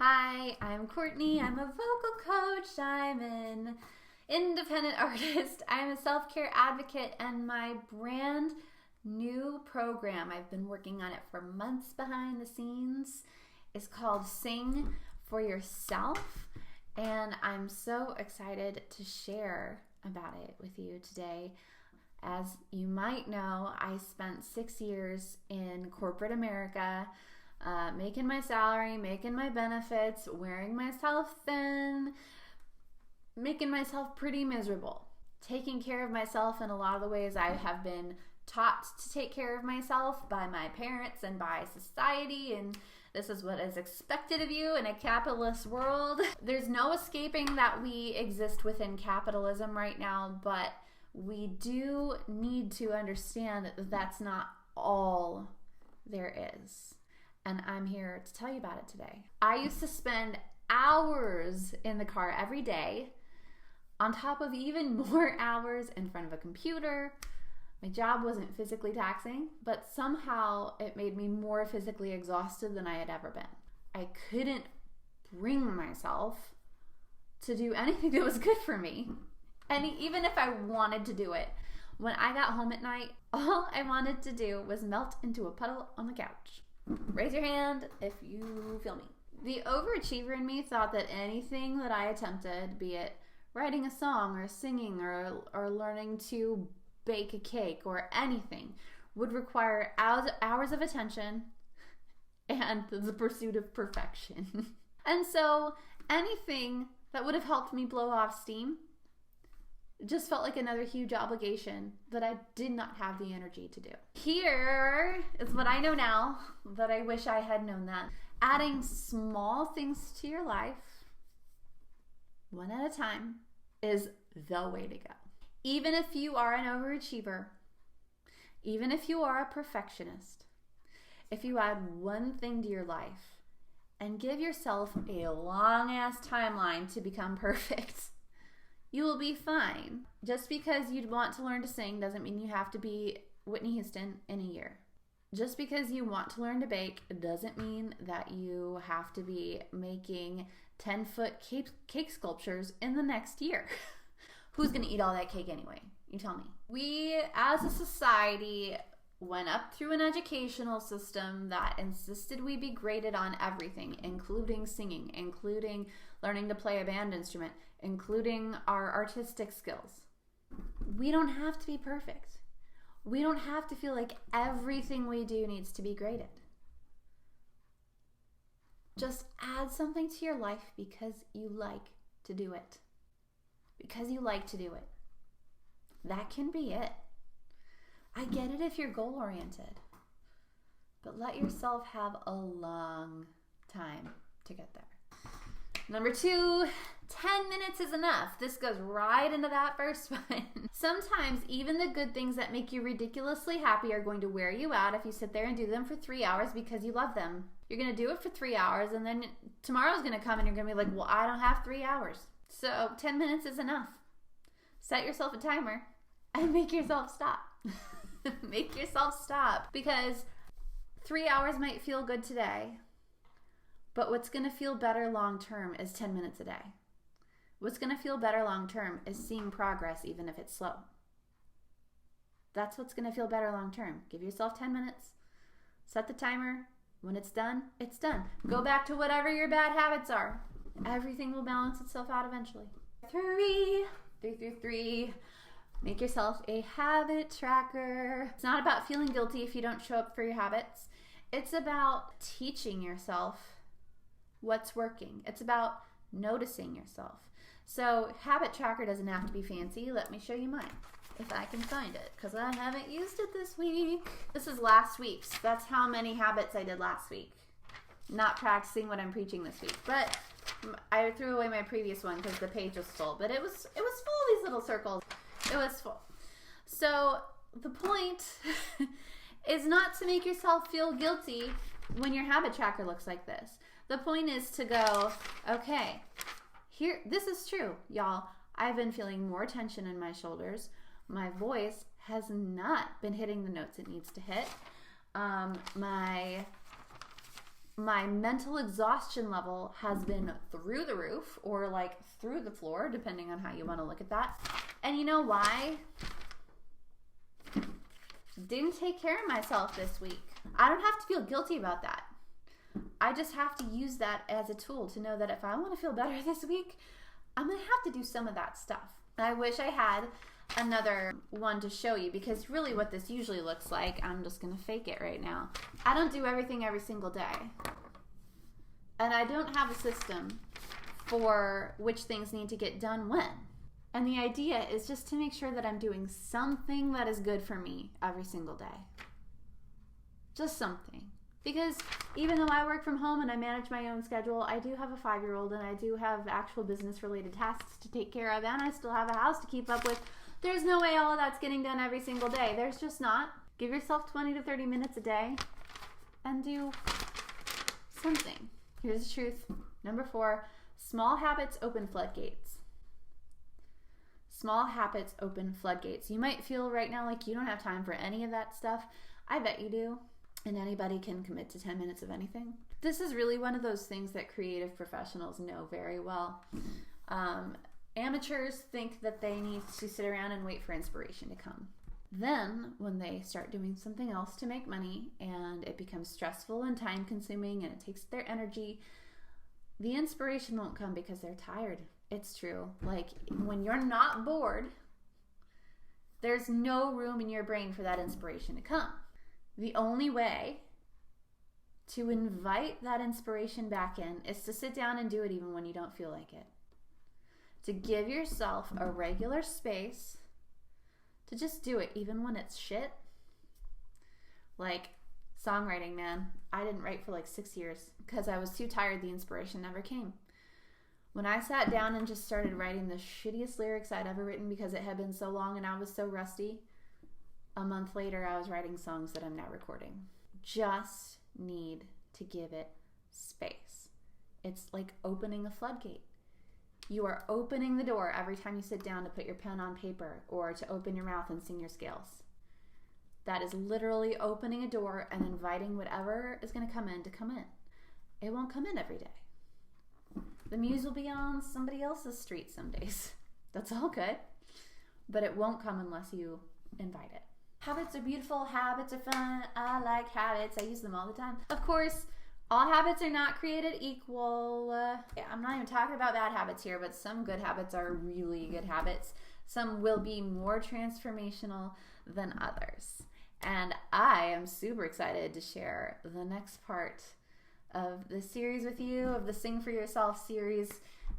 Hi, I'm Courtney. I'm a vocal coach. I'm an independent artist. I'm a self-care advocate, and my brand new program, I've been working on it for months behind the scenes, is called Sing for Yourself. And I'm so excited to share about it with you today. As you might know, I spent 6 years in corporate America, making my salary, making my benefits, wearing myself thin, making myself pretty miserable, taking care of myself in a lot of the ways I have been taught to take care of myself by my parents and by society, and this is what is expected of you in a capitalist world. There's no escaping that we exist within capitalism right now, but we do need to understand that that's not all there is. And I'm here to tell you about it today. I used to spend hours in the car every day, on top of even more hours in front of a computer. My job wasn't physically taxing, but somehow it made me more physically exhausted than I had ever been. I couldn't bring myself to do anything that was good for me. And even if I wanted to do it, when I got home at night, all I wanted to do was melt into a puddle on the couch. Raise your hand if you feel me. The overachiever in me thought that anything that I attempted, be it writing a song or singing or learning to bake a cake or anything, would require hours of attention and the pursuit of perfection. And so anything that would have helped me blow off steam just felt like another huge obligation that I did not have the energy to do. Here is what I know now that I wish I had known then. Adding small things to your life, one at a time, is the way to go. Even if you are an overachiever, even if you are a perfectionist, if you add one thing to your life and give yourself a long-ass timeline to become perfect, you will be fine. Just because you'd want to learn to sing doesn't mean you have to be Whitney Houston in a year. Just because you want to learn to bake doesn't mean that you have to be making 10-foot cake sculptures in the next year. Who's going to eat all that cake anyway? You tell me. We, as a society, went up through an educational system that insisted we be graded on everything, including singing, including learning to play a band instrument, including our artistic skills. We don't have to be perfect. We don't have to feel like everything we do needs to be graded. Just add something to your life because you like to do it. Because you like to do it. That can be it. I get it if you're goal-oriented, but let yourself have a long time to get there. Number 2, 10 minutes is enough. This goes right into that first one. Sometimes even the good things that make you ridiculously happy are going to wear you out if you sit there and do them for 3 hours because you love them. You're going to do it for 3 hours, and then tomorrow's going to come and you're going to be like, well, I don't have 3 hours. So 10 minutes is enough. Set yourself a timer and make yourself stop. Make yourself stop, because 3 hours might feel good today, but what's going to feel better long term is 10 minutes a day. What's going to feel better long term is seeing progress even if it's slow. That's what's going to feel better long term. Give yourself 10 minutes. Set the timer. When it's done, it's done. Go back to whatever your bad habits are. Everything will balance itself out eventually. 3. Make yourself a habit tracker. It's not about feeling guilty if you don't show up for your habits. It's about teaching yourself what's working. It's about noticing yourself. So habit tracker doesn't have to be fancy. Let me show you mine, if I can find it, because I haven't used it this week. This is last week's. That's how many habits I did last week. Not practicing what I'm preaching this week. But I threw away my previous one because the page was full. But it was full of these little circles. It was full. So the point is not to make yourself feel guilty when your habit tracker looks like this. The point is to go, okay, here, this is true, y'all. I've been feeling more tension in my shoulders. My voice has not been hitting the notes it needs to hit. My My mental exhaustion level has been through the roof, or like through the floor, depending on how you want to look at that. And you know why? Didn't take care of myself this week. I don't have to feel guilty about that. I just have to use that as a tool to know that if I want to feel better this week, I'm going to have to do some of that stuff. I wish I had another one to show you, because really what this usually looks like, I'm just going to fake it right now. I don't do everything every single day. And I don't have a system for which things need to get done when. And the idea is just to make sure that I'm doing something that is good for me every single day. Just something. Because even though I work from home and I manage my own schedule, I do have a 5-year-old and I do have actual business-related tasks to take care of, and I still have a house to keep up with. There's no way all of that's getting done every single day. There's just not. Give yourself 20 to 30 minutes a day and do something. Here's the truth. Number 4, small habits open floodgates. Small habits open floodgates. You might feel right now like you don't have time for any of that stuff. I bet you do. And anybody can commit to 10 minutes of anything. This is really one of those things that creative professionals know very well. Amateurs think that they need to sit around and wait for inspiration to come. Then, when they start doing something else to make money and it becomes stressful and time consuming and it takes their energy, the inspiration won't come because they're tired. It's true. Like, when you're not bored, there's no room in your brain for that inspiration to come. The only way to invite that inspiration back in is to sit down and do it even when you don't feel like it. To give yourself a regular space to just do it even when it's shit. Like songwriting, man. I didn't write for like 6 years because I was too tired. The inspiration never came. When I sat down and just started writing the shittiest lyrics I'd ever written because it had been so long and I was so rusty, a month later, I was writing songs that I'm now recording. Just need to give it space. It's like opening a floodgate. You are opening the door every time you sit down to put your pen on paper or to open your mouth and sing your scales. That is literally opening a door and inviting whatever is going to come in to come in. It won't come in every day. The muse will be on somebody else's street some days. That's all good. But it won't come unless you invite it. Habits are beautiful. Habits are fun. I like habits. I use them all the time. Of course, all habits are not created equal. I'm not even talking about bad habits here, but some good habits are really good habits. Some will be more transformational than others. And I am super excited to share the next part of the series with you, of the Sing for Yourself series.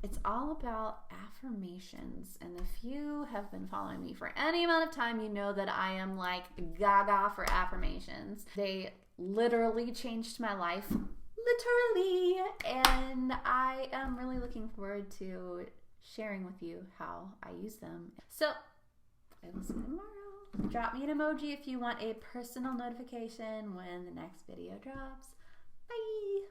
It's all about affirmations. And if you have been following me for any amount of time, you know that I am like gaga for affirmations. They literally changed my life. Literally. And I am really looking forward to sharing with you how I use them. So I will see you tomorrow. Drop me an emoji if you want a personal notification when the next video drops. Bye.